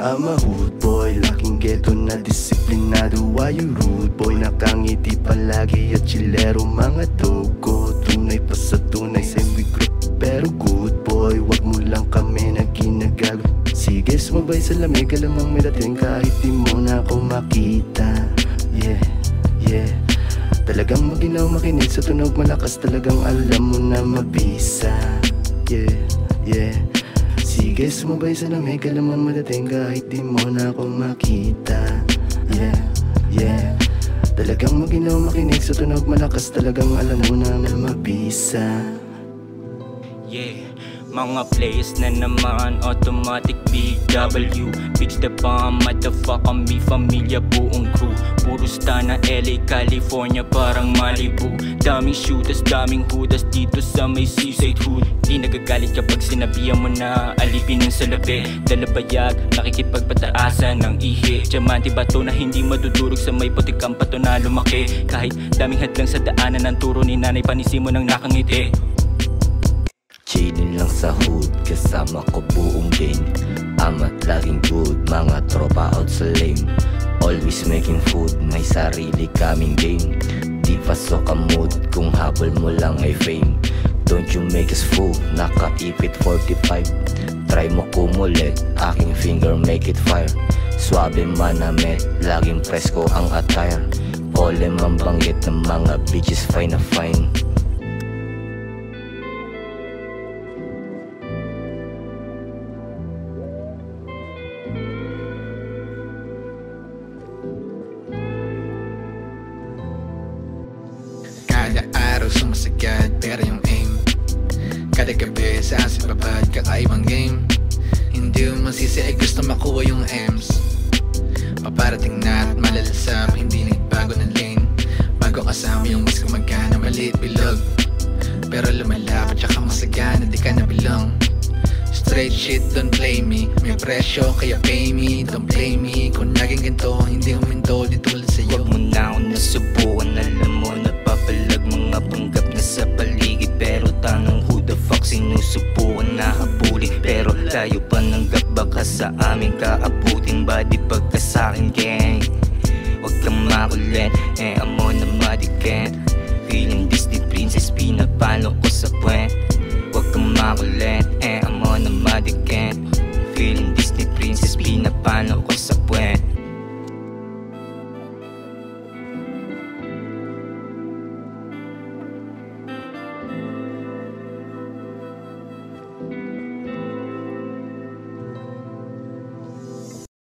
I'm a hood boy, laking ghetto na disiplinado. Why you rude boy? Nakangiti palagi at chilero. Mga dogo, tunay pa sa tunay. Same we group, pero good boy. Wag mo lang kami na ginagago. Sige, sumabay sa lamig, alamang may dating kahit di mo na ako makita. Yeah, yeah. Talagang maginaw makinig sa tunog malakas. Talagang alam mo na mabisa. Yeah, yeah. Sige, sumabay sa lamig, alamang madating kahit di mo na ako makita. Yeah, yeah. Talagang maginaw makinig sa tunog malakas. Talagang alam mo na mabisa. Yeah, mga players na naman, automatic BW. Bitch the bomb, motherfucker me, familia buong crew. Puro star na LA, California, parang Malibu. Daming shooters, daming hudas dito sa may seaside hood. Di nagagalit kapag sinabihan mo na alipin ng salabi. Dalabayag, nakikipagpataasan ng ihi. Diamante bato na hindi madudurog sa may putikang pato na lumaki. Kahit daming hadlang sa daanan ng turo ni nanay, panisi mo nang nakangiti. Chillin' lang sa hood, kasama ko buong gang. Amat laging good, mga tropa out sa lane. Always making food, may sarili kaming game. Di pasok ang mood, kung habol mo lang ay fame. Don't you make us fool, nakaipit 45. Try mo kumulit, aking finger make it fire. Swabe manamit, laging presko ang attire. Polem ang banggit ng mga bitches fine na fine. Kada araw sumasagad pero yung aim. Kada gabi sa asin babad kakaibang game. Hindi mo masisi ay gusto makuha yung M's. Paparating na at malalasap, hindi nagbago ng lane. Bago kasama yung mas gumagana, maliit bilog. Pero lumalapad tsaka masagana, di ka na belong. Straight shit, don't play me. May presyo kaya pay me, don't play me. Kung naging ganito, hindi huminto di tulad sa'yo. Huwag mo na akong nasubukan, alam mo napapalag mga panggap na sa paligid. Pero tanong who the fuck sinusubukan na habuli. Pero layo pa ng gap, baka sa amin kaabutin. Body pagka sa'kin gang, huwag kang makulit, amo na madiket. Feeling Disney princess, pinapalo ko sa puwet. Huwag kang makulit,